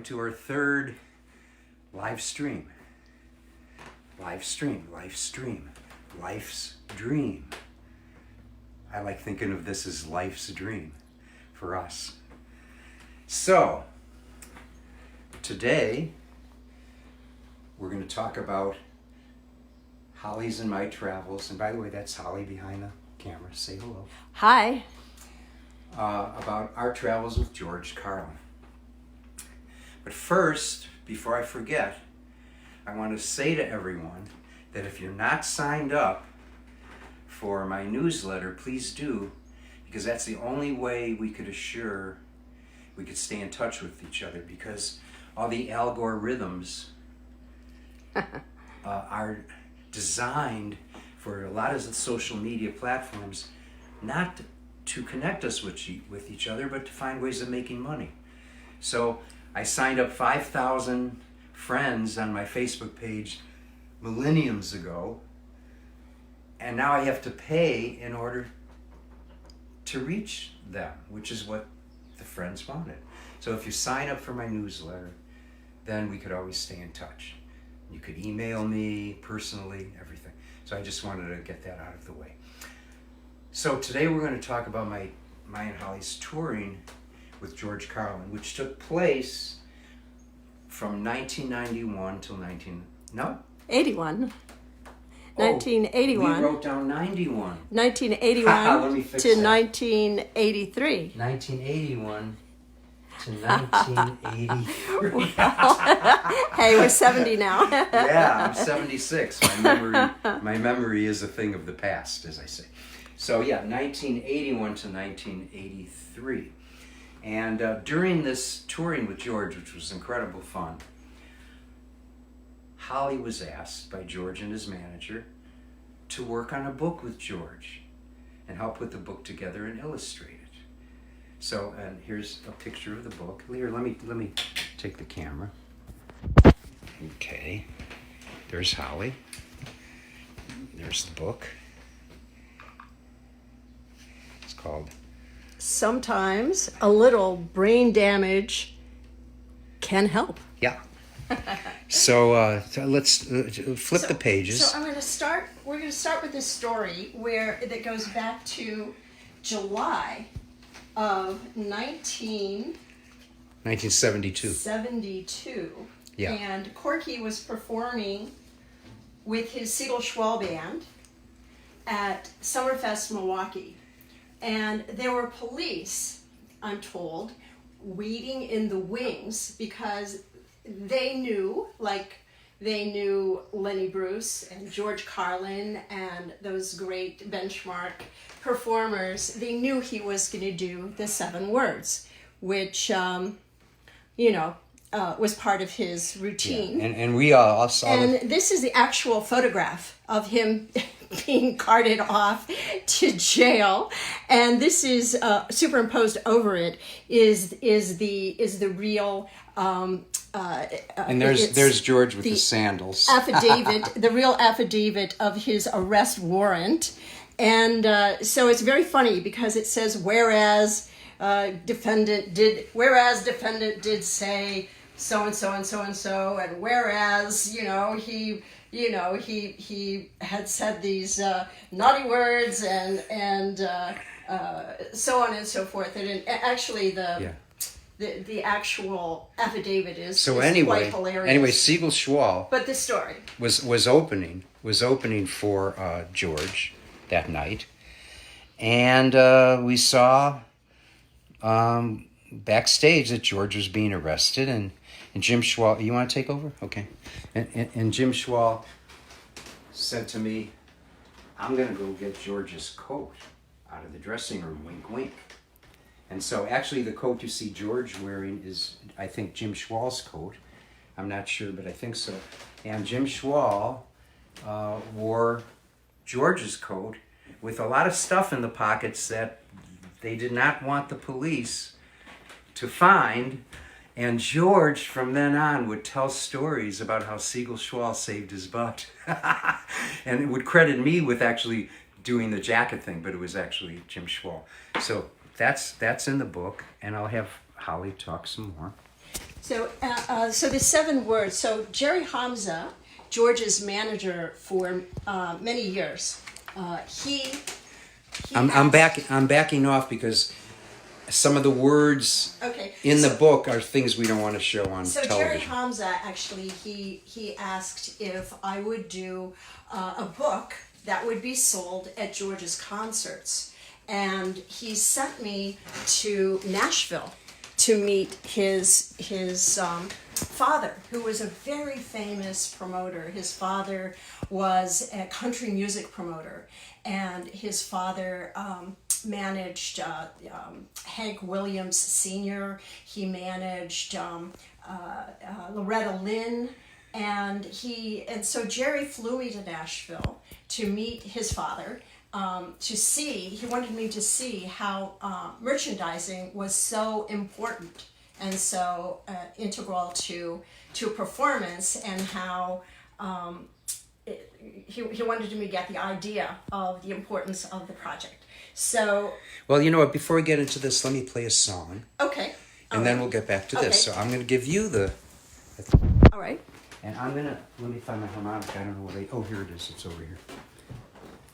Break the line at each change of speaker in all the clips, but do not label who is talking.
to our third live stream. Life's dream. I like thinking of this as life's dream for us. So, today, we're going to talk about Holly's and my travels. And by the way, that's Holly behind the camera. Say hello.
Hi.
About our travels with George Carlin. But first, before I forget, I want to say to everyone that if you're not signed up for my newsletter, please do, because that's the only way we could stay in touch with each other, because all the algorithms are designed for a lot of the social media platforms not to connect us with each other, but to find ways of making money. So I signed up 5,000 friends on my Facebook page millenniums ago, and now I have to pay in order to reach them, which is what the friends wanted. So if you sign up for my newsletter, then we could always stay in touch. You could email me personally, everything. So I just wanted to get that out of the way. So today we're going to talk about my and Holly's touring with George Carlin, which took place from 1991 till
81. 1981.
We wrote down 91.
1981
Let me fix
to
that.
1983.
1981 to 1983.
Hey, we're 70 now.
Yeah, I'm 76. My memory is a thing of the past, as I say. So yeah, 1981 to 1983. And during this touring with George, which was incredible fun, Holly was asked by George and his manager to work on a book with George and help put the book together and illustrate it. So, and here's a picture of the book. Here, let me take the camera. Okay, there's Holly. There's the book. It's called
Sometimes a little brain damage can help.
Yeah. So let's flip the pages.
So we're going to start with this story that goes back to July of
1972.
72.
Yeah.
And Corky was performing with his Siegel Schwall band at Summerfest, Milwaukee. And there were police, I'm told, waiting in the wings because they knew Lenny Bruce and George Carlin and those great benchmark performers. They knew he was going to do the 7 words, which, was part of his routine.
Yeah. And we all saw
And this is the actual photograph of him being carted off to jail, and this is superimposed over it is the real
and there's George with the sandals
affidavit, the real affidavit of his arrest warrant. And so it's very funny because it says whereas defendant did say so and so and so and so, and whereas he had said these naughty words and so on and so forth. And actually the actual affidavit is quite hilarious.
Anyway, Siegel Schwall.
But the story
was opening for George that night, and we saw backstage that George was being arrested, and Jim Schwall. You want to take over? Okay. And Jim Schwall said to me, "I'm going to go get George's coat out of the dressing room, wink, wink." And so actually the coat you see George wearing is, I think, Jim Schwall's coat. I'm not sure, but I think so. And Jim Schwall wore George's coat with a lot of stuff in the pockets that they did not want the police to find. And George, from then on, would tell stories about how Siegel Schwall saved his butt. And it would credit me with actually doing the jacket thing, but it was actually Jim Schwall. So that's in the book, and I'll have Holly talk some more.
So the 7 words. So Jerry Hamza, George's manager for many years,
I'm backing off because some of the words in the book are things we don't want to show on
So
television.
Jerry Hamza, actually, he asked if I would do a book that would be sold at George's concerts. And he sent me to Nashville to meet his father, who was a very famous promoter. His father was a country music promoter, and his father managed Hank Williams Sr. He managed Loretta Lynn, and so Jerry flew me to Nashville to meet his father. He wanted me to see how merchandising was so important and so integral to a performance, and how he wanted me to get the idea of the importance of the project. So,
well, you know what? Before we get into this, let me play a song.
Okay.
And then we'll get back to this. So I'm going to give you the...
All right.
And I'm going to... Let me find my harmonica. I don't know where oh, here it is. It's over here.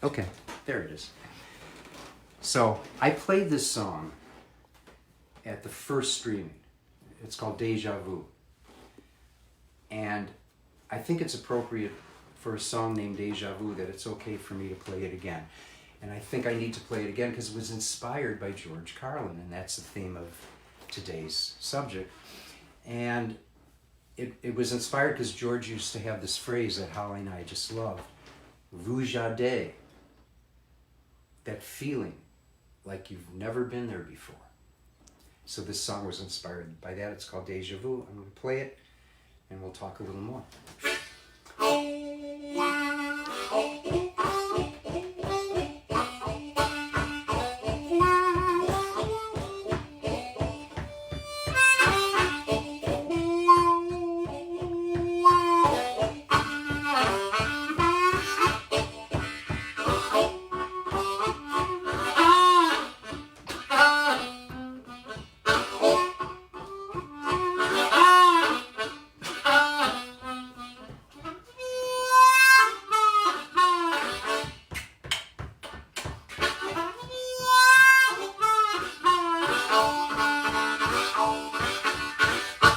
Okay. There it is. So I played this song at the first streaming. It's called Deja Vu. And I think it's appropriate for a song named Deja Vu that it's okay for me to play it again. And I think I need to play it again because it was inspired by George Carlin, and that's the theme of today's subject. And it was inspired because George used to have this phrase that Holly and I just love, vous jadez, that feeling like you've never been there before. So this song was inspired by that. It's called Deja Vu. I'm going to play it, and we'll talk a little more.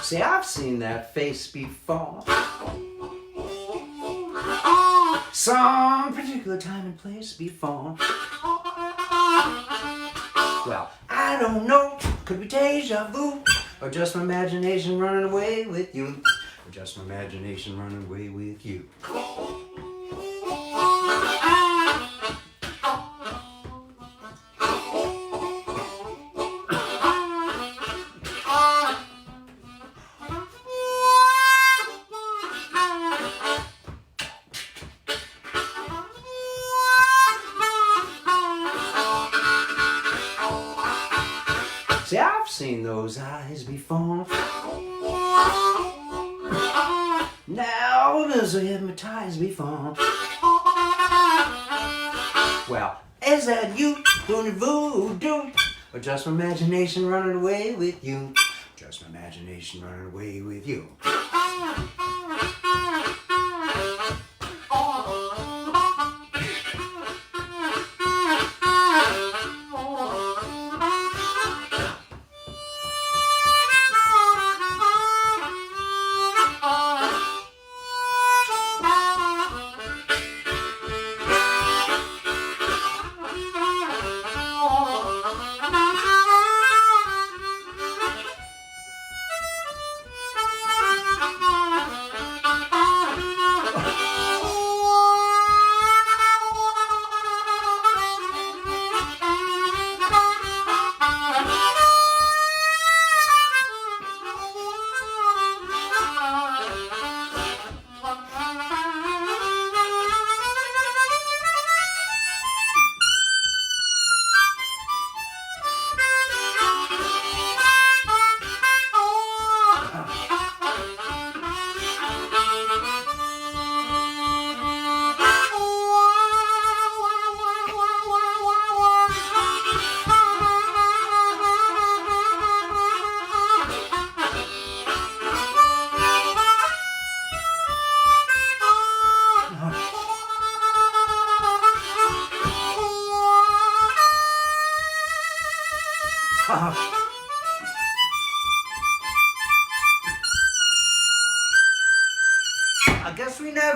See, I've seen that face before. Some particular time and place before. Well, I don't know. Could be deja vu, or just my imagination running away with you, or just my imagination running away with you. See, I've seen those eyes before. Now I've been so hypnotized before. Well, is that you doing the voodoo? Or just my imagination running away with you? Just my imagination running away with you.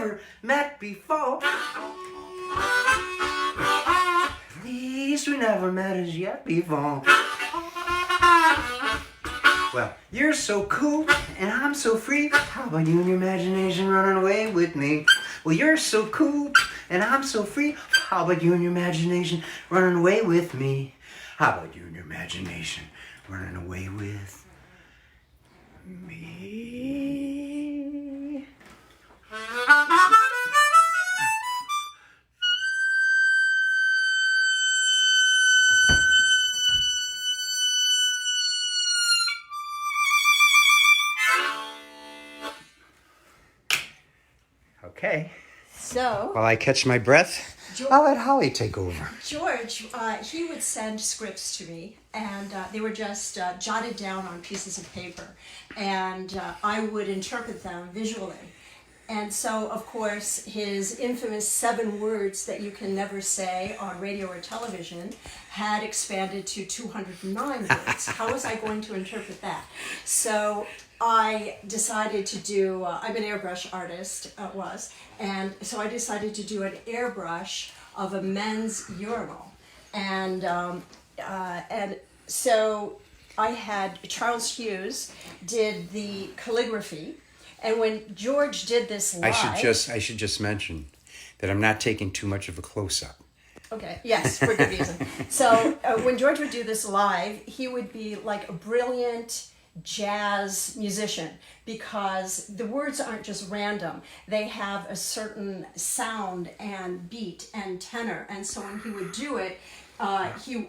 never met before. At least we never met as yet before. Well, you're so cool, and I'm so free. How about you and your imagination running away with me? Well, you're so cool, and I'm so free. How about you and your imagination running away with me? How about you and your imagination running away with me? Okay.
So,
While I catch my breath, I'll let Holly take over.
George, he would send scripts to me, and they were just jotted down on pieces of paper, and I would interpret them visually. And so, of course, his infamous 7 words that you can never say on radio or television had expanded to 209 words. How was I going to interpret that? So I decided to do, I'm an airbrush artist, and so I decided to do an airbrush of a men's urinal. And so I had Charles Hughes did the calligraphy. And when George did this live...
I should just mention that I'm not taking too much of a close-up.
Okay, yes, for good reason. So when George would do this live, he would be like a brilliant jazz musician because the words aren't just random. They have a certain sound and beat and tenor. And so when he would do it,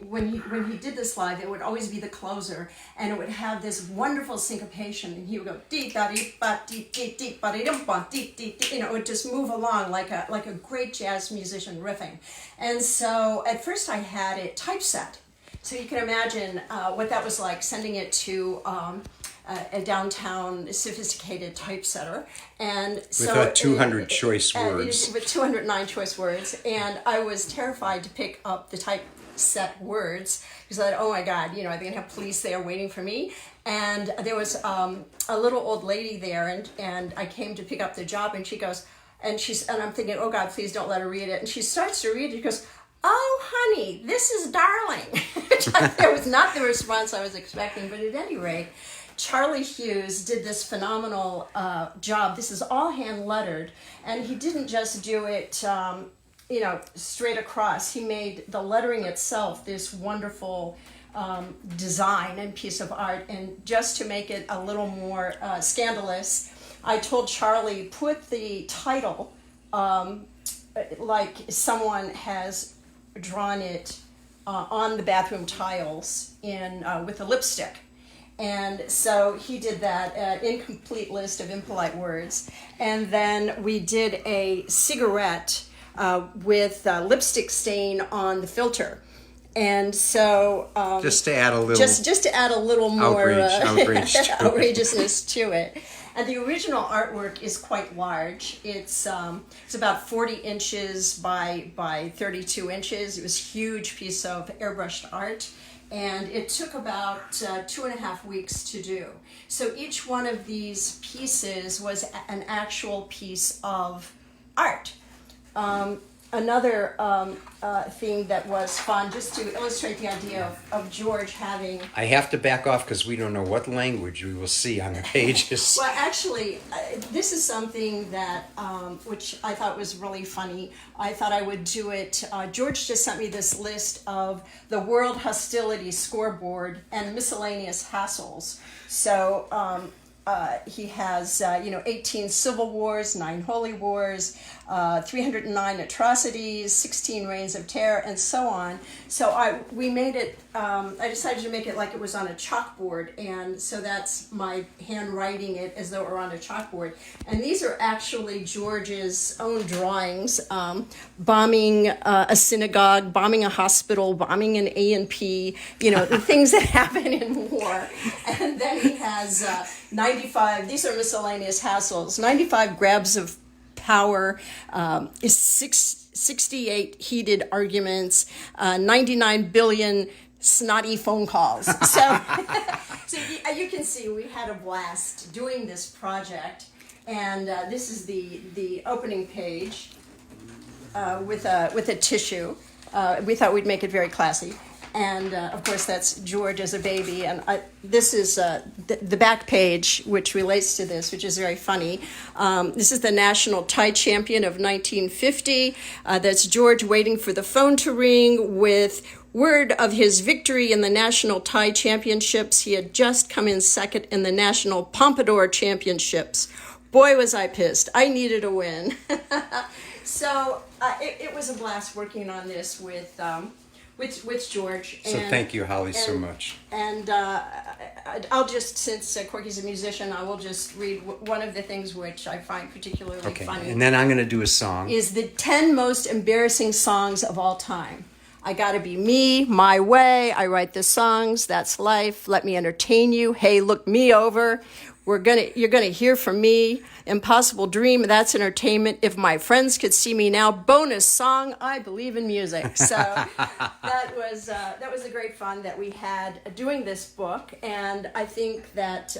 when he did this live, it would always be the closer, and it would have this wonderful syncopation, and he would go dee da dee ba dee dee dee ba dee dum ba dee dee dee. You know, it would just move along like a great jazz musician riffing. And so at first I had it typeset, so you can imagine what that was like, sending it to a downtown sophisticated typesetter, and so
with 200 choice words.
With 209 choice words, and I was terrified to pick up the typeset words because I thought, oh my God, you know, are they gonna have police there waiting for me? And there was a little old lady there, and I came to pick up the job, and she goes, and I'm thinking, oh God, please don't let her read it. And she starts to read it. She goes, oh honey, this is darling. That was not the response I was expecting, but at any rate, Charlie Hughes did this phenomenal job. This is all hand lettered, and he didn't just do it, straight across. He made the lettering itself this wonderful design and piece of art. And just to make it a little more scandalous, I told Charlie, put the title like someone has drawn it on the bathroom tiles with a lipstick. And so he did that, incomplete list of impolite words. And then we did a cigarette with lipstick stain on the filter. And so...
just to add a little...
Just to add a little more outrageousness to it. And the original artwork is quite large. It's about 40 inches by 32 inches. It was a huge piece of airbrushed art. And it took about 2.5 weeks to do. So each one of these pieces was an actual piece of art. Another thing that was fun, just to illustrate the idea of George having...
I have to back off because we don't know what language we will see on the pages.
Well, actually, this is something that, which I thought was really funny. I thought I would do it. George just sent me this list of the World Hostility Scoreboard and miscellaneous hassles. So he has, 18 civil wars, 9 holy wars, 309 atrocities, 16 reigns of terror, and so on. So we made it, I decided to make it like it was on a chalkboard, and so that's my handwriting it as though it were on a chalkboard. And these are actually George's own drawings, bombing a synagogue, bombing a hospital, bombing an A&P, the things that happen in war. And then he has 95, these are miscellaneous hassles, 95 grabs of power, 68 heated arguments, 99 billion snotty phone calls. So you can see we had a blast doing this project. And this is the opening page with a tissue. We thought we'd make it very classy. And of course, that's George as a baby. And this is the back page, which relates to this, which is very funny. This is the national tie champion of 1950. That's George waiting for the phone to ring with word of his victory in the national tie championships. He had just come in second in the national Pompadour championships. Boy, was I pissed. I needed a win. So it was a blast working on this with George.
So thank you, Holly, so much.
And I'll just, since Corky's a musician, I will just read one of the things which I find particularly funny.
And then I'm going to do a song.
Is the 10 most embarrassing songs of all time. I Gotta Be Me, My Way, I Write the Songs, That's Life, Let Me Entertain You, Hey, Look Me Over, You're gonna hear from me, Impossible Dream, That's Entertainment, If My Friends Could See Me Now, bonus song, I Believe in Music. So that was a great fun that we had doing this book, and I think that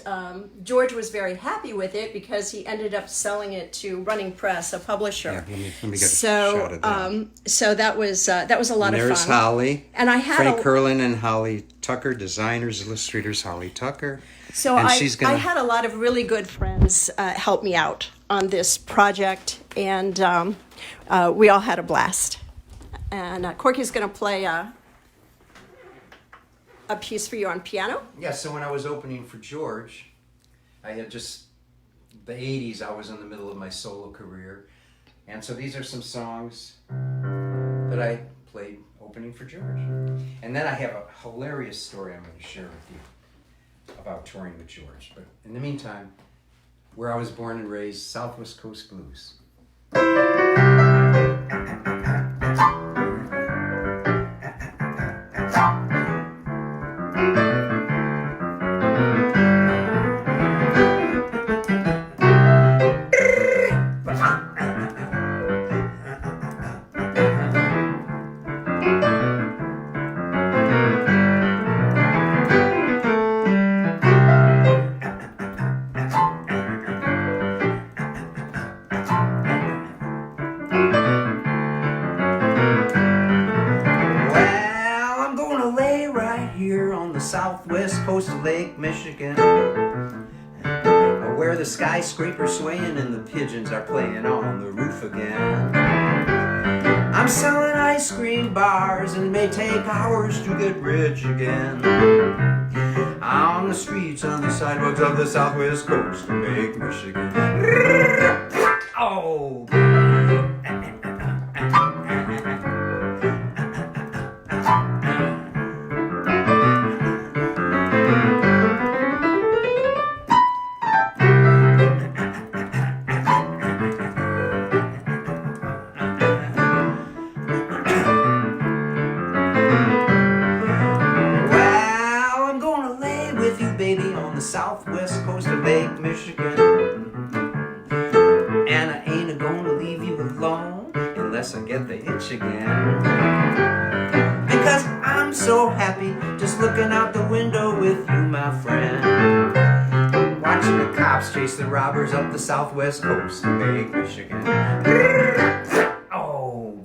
George was very happy with it because he ended up selling it to Running Press, a publisher.
Yeah, let me get a shot of that.
So that was a lot of fun.
There's Holly,
and I had
Frank Carlin and Holly Tucker, designers, illustrators, Holly Tucker.
So I had a lot of really good friends help me out on this project, and we all had a blast. And Corky's going to play a piece for you on piano.
Yeah, so when I was opening for George, I had just, the 80s, I was in the middle of my solo career. And so these are some songs that I played opening for George. And then I have a hilarious story I'm going to share with you about touring with George. But in the meantime, where I was born and raised, Southwest Coast Blues. Southwest coast of Lake Michigan, where the skyscraper's swaying and the pigeons are playing on the roof again. I'm selling ice cream bars and it may take hours to get rich again. On the streets, on the sidewalks of the Southwest coast of Lake Michigan. Oh! Southwest coast of Lake Michigan, and I ain't gonna leave you alone unless I get the itch again, because I'm so happy just looking out the window with you, my friend, watching the cops chase the robbers up the Southwest coast of Lake Michigan. Oh.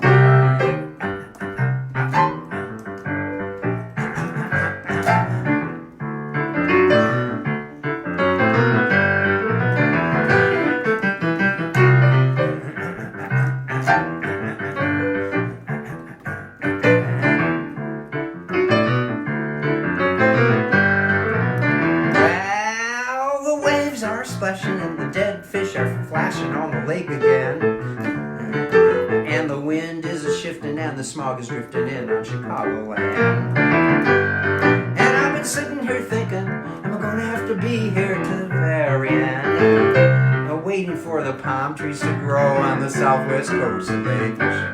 Splashing and the dead fish are flashing on the lake again, and the wind is a-shifting and the smog is drifting in on Chicagoland. And I've been sitting here thinking, am I gonna have to be here to the very end, waiting for the palm trees to grow on the Southwest coast of Lake Michigan.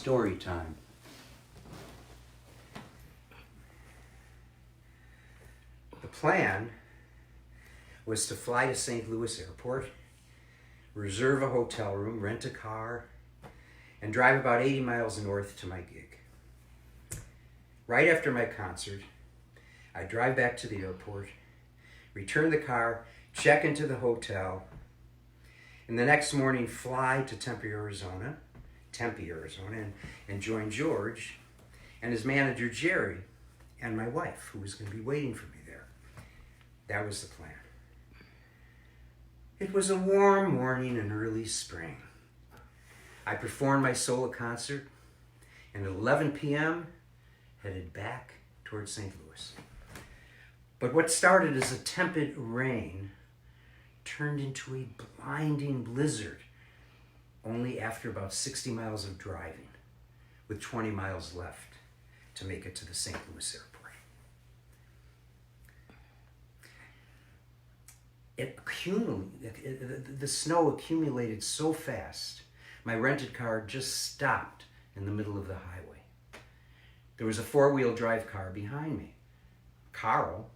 story time. The plan was to fly to St. Louis Airport, reserve a hotel room, rent a car, and drive about 80 miles north to my gig. Right after my concert, I drive back to the airport, return the car, check into the hotel, and the next morning fly to Tempe, Arizona, and join George and his manager Jerry and my wife, who was going to be waiting for me there. That was the plan. It was a warm morning in early spring. I performed my solo concert, and at 11 p.m., headed back towards St. Louis. But what started as a tepid rain turned into a blinding blizzard only after about 60 miles of driving, with 20 miles left to make it to the St. Louis airport. The snow accumulated so fast, my rented car just stopped in the middle of the highway. There was a four-wheel drive car behind me. Carl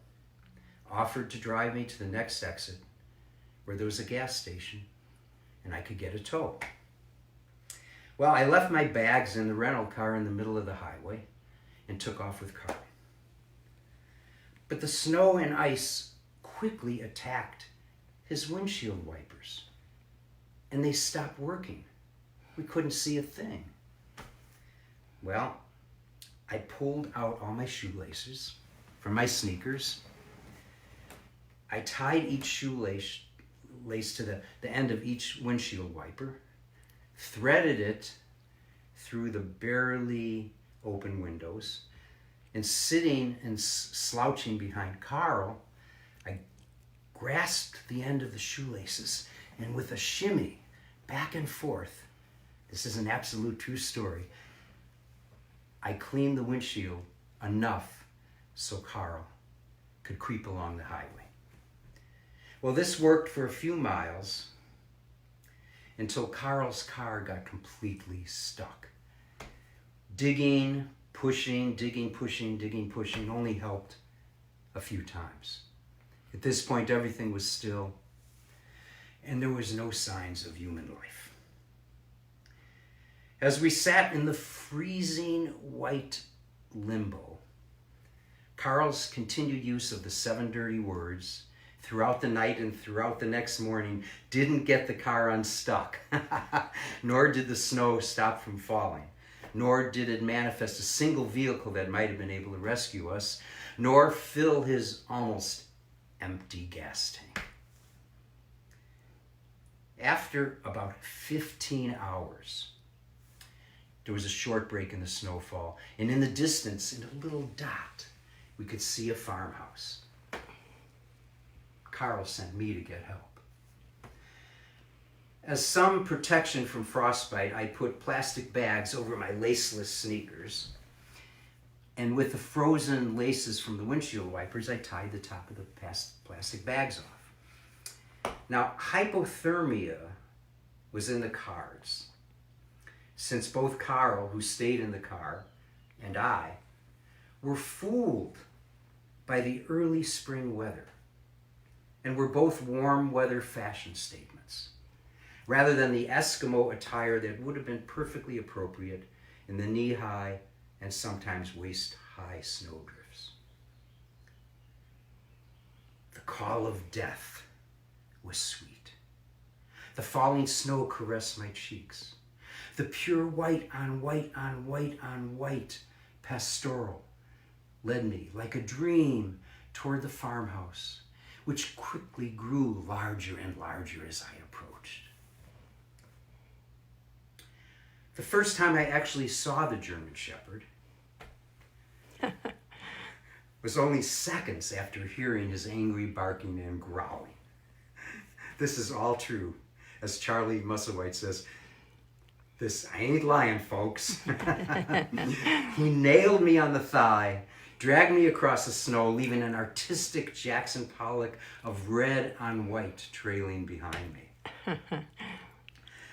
offered to drive me to the next exit where there was a gas station and I could get a tow. Well, I left my bags in the rental car in the middle of the highway and took off with Carlin. But the snow and ice quickly attacked his windshield wipers, and they stopped working. We couldn't see a thing. Well, I pulled out all my shoelaces from my sneakers. I tied each shoelace to the end of each windshield wiper, threaded it through the barely open windows, and sitting and slouching behind Carl, I grasped the end of the shoelaces, and with a shimmy back and forth, this is an absolute true story, I cleaned the windshield enough so Carl could creep along the highway. Well, this worked for a few miles until Carl's car got completely stuck. Digging, pushing only helped a few times. At this point, everything was still, and there was no signs of human life. As we sat in the freezing white limbo, Carl's continued use of the 7 dirty words throughout the night and throughout the next morning didn't get the car unstuck, nor did the snow stop from falling, nor did it manifest a single vehicle that might have been able to rescue us, nor fill his almost empty gas tank. After about 15 hours, there was a short break in the snowfall, and in the distance, in a little dot, we could see a farmhouse. Carl sent me to get help. As some protection from frostbite, I put plastic bags over my laceless sneakers, and with the frozen laces from the windshield wipers, I tied the top of the plastic bags off. Now, hypothermia was in the cards, since both Carl, who stayed in the car, and I were fooled by the early spring weather, and were both warm weather fashion statements, rather than the Eskimo attire that would have been perfectly appropriate in the knee-high and sometimes waist-high snowdrifts. The call of death was sweet. The falling snow caressed my cheeks. The pure white on white on white on white pastoral led me like a dream toward the farmhouse, which quickly grew larger and larger as I approached. The first time I actually saw the German Shepherd was only seconds after hearing his angry barking and growling. This is all true. As Charlie Musselwhite says, this, I ain't lying, folks. He nailed me on the thigh, dragged me across the snow, leaving an artistic Jackson Pollock of red on white trailing behind me.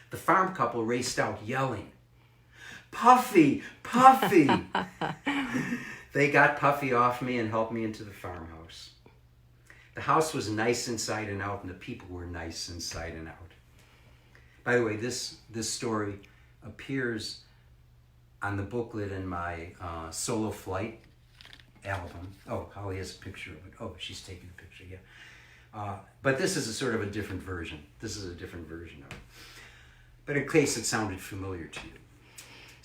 The farm couple raced out, yelling, "Pop! Puffy, Puffy. They got Puffy off me and helped me into the farmhouse. The house was nice inside and out, and the people were nice inside and out. By the way, this story appears on the booklet in my Solo Flight album. Oh, Holly has a picture of it. Oh, she's taking a picture, yeah. But this is a sort of a different version. This is a different version of it. But in case it sounded familiar to you.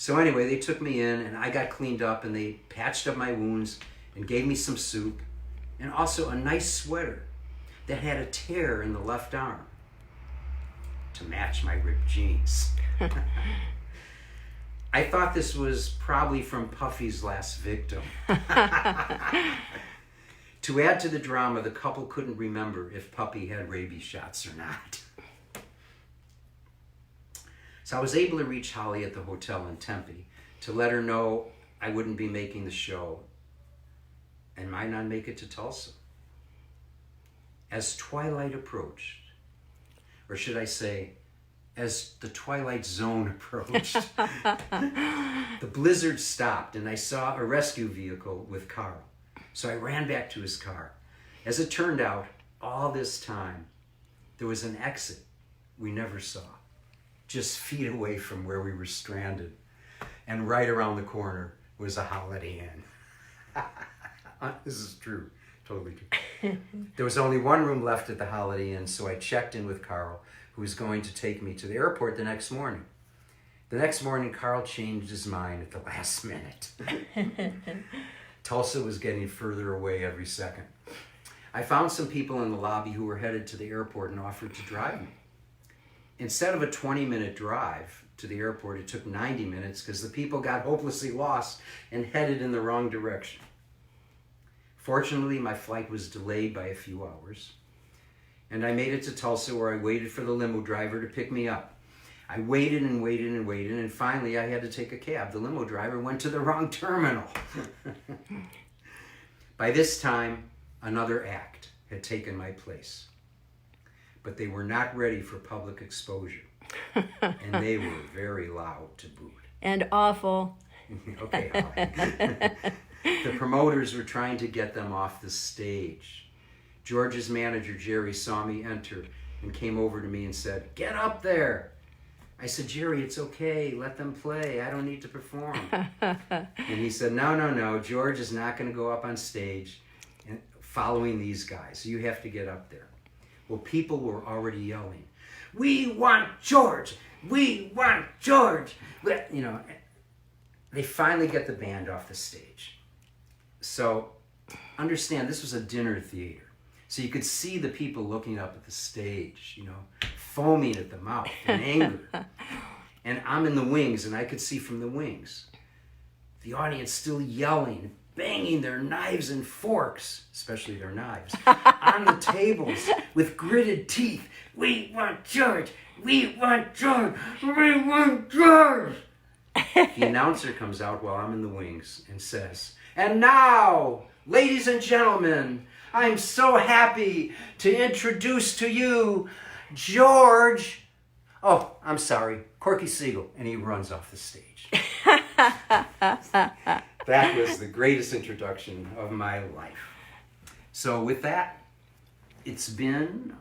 So anyway, they took me in, and I got cleaned up, and they patched up my wounds and gave me some soup and also a nice sweater that had a tear in the left arm to match my ripped jeans. I thought this was probably from Puffy's last victim. To add to the drama, the couple couldn't remember if Puppy had rabies shots or not. So I was able to reach Holly at the hotel in Tempe to let her know I wouldn't be making the show and might not make it to Tulsa. As twilight approached, or should I say, as the twilight zone approached, the blizzard stopped and I saw a rescue vehicle with Carl. So I ran back to his car. As it turned out, all this time, there was an exit we never saw, just feet away from where we were stranded. And right around the corner was a Holiday Inn. This is true, totally true. There was only one room left at the Holiday Inn, so I checked in with Carl, who was going to take me to the airport the next morning. The next morning, Carl changed his mind at the last minute. Tulsa was getting further away every second. I found some people in the lobby who were headed to the airport and offered to drive me. Instead of a 20-minute drive to the airport, it took 90 minutes because the people got hopelessly lost and headed in the wrong direction. Fortunately, my flight was delayed by a few hours, and I made it to Tulsa where I waited for the limo driver to pick me up. I waited and waited and waited, and finally I had to take a cab. The limo driver went to the wrong terminal. By this time, another act had taken my place. But they were not ready for public exposure. And they were very loud to boot.
And awful.
Okay, Holly. The promoters were trying to get them off the stage. George's manager, Jerry, saw me enter and came over to me and said, "Get up there." I said, "Jerry, it's okay. Let them play. I don't need to perform." And he said, No. George is not going to go up on stage and following these guys. You have to get up there. Well, people were already yelling, "We want George! We want George!" You know, they finally get the band off the stage. So understand, this was a dinner theater. So you could see the people looking up at the stage, you know, foaming at the mouth in anger. And I'm in the wings, and I could see from the wings the audience still yelling, banging their knives and forks, especially their knives, on the tables with gritted teeth. "We want George! We want George! We want George!" The announcer comes out while I'm in the wings and says, "And now, ladies and gentlemen, I'm so happy to introduce to you George." Oh, I'm sorry, Corky Siegel. And he runs off the stage. That was the greatest introduction of my life. So with that, it's been,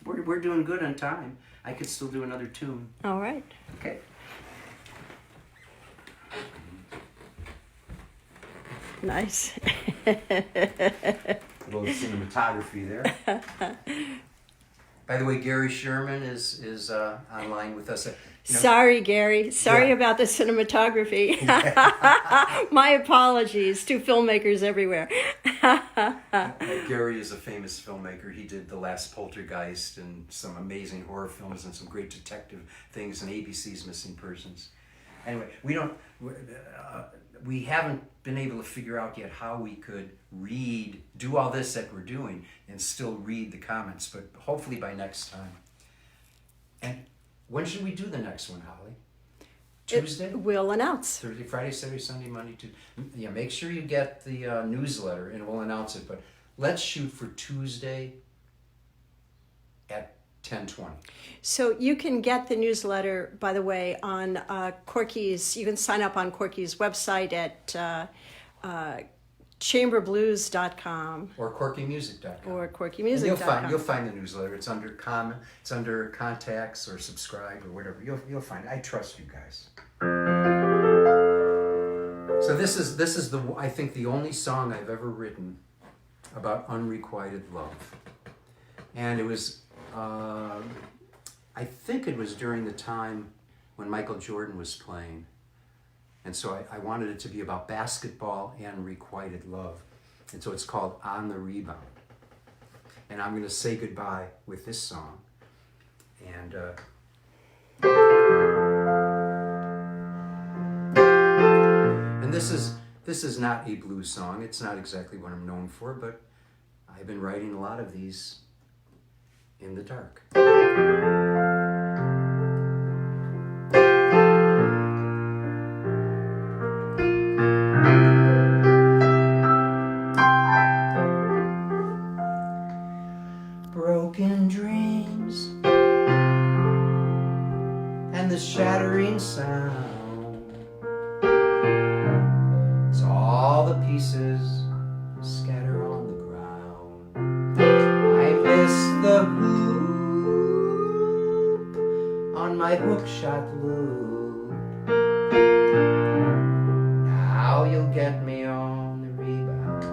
we're doing good on time. I could still do another tune.
All right.
Okay.
Nice.
A little cinematography there. By the way, Gary Sherman is online with us.
Sorry, Gary. Sorry
Yeah.
about the cinematography. My apologies to filmmakers everywhere.
Gary is a famous filmmaker. He did The Last Poltergeist and some amazing horror films and some great detective things and ABC's Missing Persons. Anyway, we haven't been able to figure out yet how we could do all this that we're doing and still read the comments, but hopefully by next time. And when should we do the next one, Holly? Tuesday?
We'll announce.
Thursday, Friday, Saturday, Sunday, Monday, Tuesday. Yeah, make sure you get the newsletter and we'll announce it, but let's shoot for Tuesday at 10:20.
So you can get the newsletter, by the way, on Corky's. You can sign up on Corky's website at chamberblues.com
Or corkymusic.com.
or
And
corkymusic.com.
you'll find the newsletter. It's under it's under contacts or subscribe or whatever. You'll find it. I trust you guys. So this is I think the only song I've ever written about unrequited love, and it was I think it was during the time when Michael Jordan was playing, and so I wanted it to be about basketball and requited love, and so it's called On the Rebound, and I'm going to say goodbye with this song, and this is not a blues song. It's not exactly what I'm known for, but I've been writing a lot of these in the dark. Broken dreams and the shattering sound. It's all the pieces scatter on the ground. I miss the hoop on my hookshot loop. Now you'll get me on the rebound.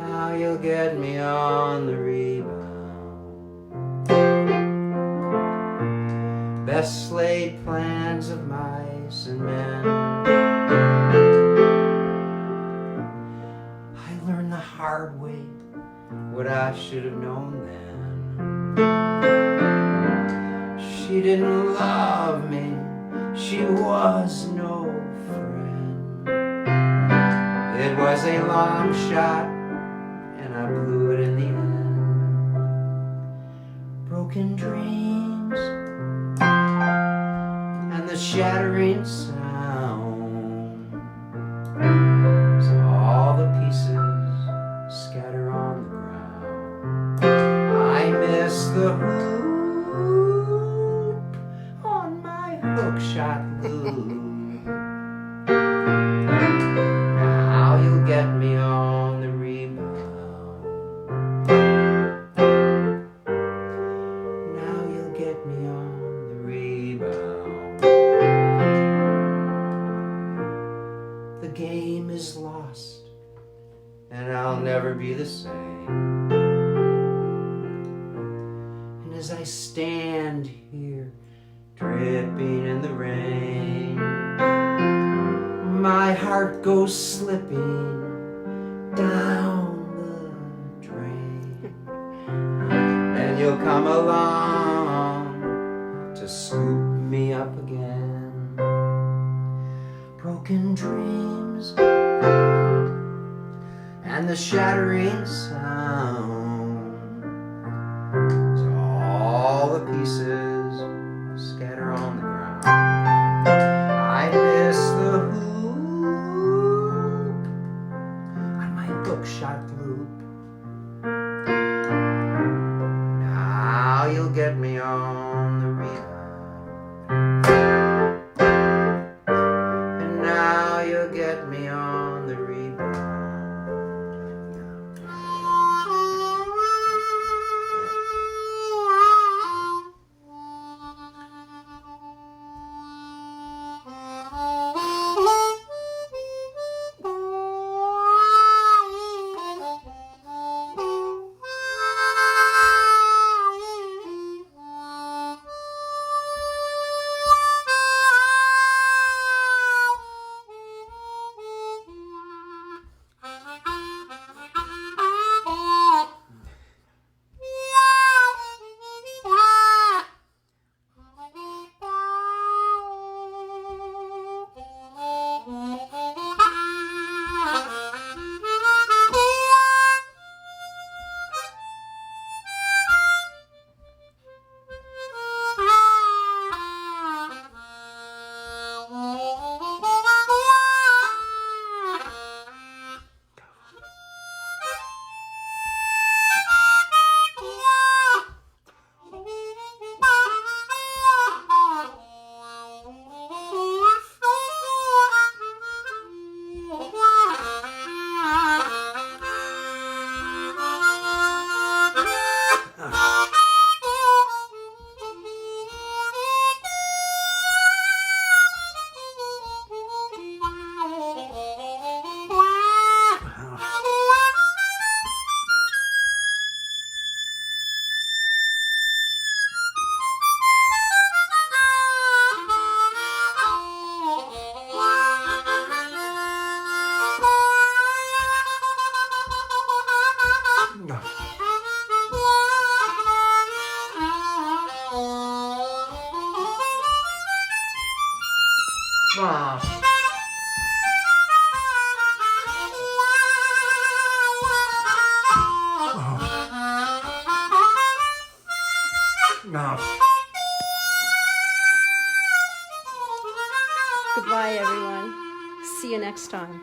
Now you'll get me on the rebound. Best laid plans of mice and men. I learned the hard way what I should have known then. She didn't love me, she was no friend. It was a long shot and I blew it in the end. Broken dreams and the shattering sound. So all the pieces scatter on the ground. I miss the hoop on my hookshot loop. Now you'll get me on the rebound. Now you'll get me on the rebound. The game is lost and I'll never be the same. And as I stand here dripping in the rain, my heart goes slipping down the drain. And you'll come along to scoop me up again. Broken dreams and the shattering sound. So all the pieces scatter on the ground. I miss the hoop on my hookshot loop. Now you'll get me on the rebound. And now you'll get me on the rebound.
Goodbye, everyone. See you next time.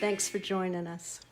Thanks for joining us.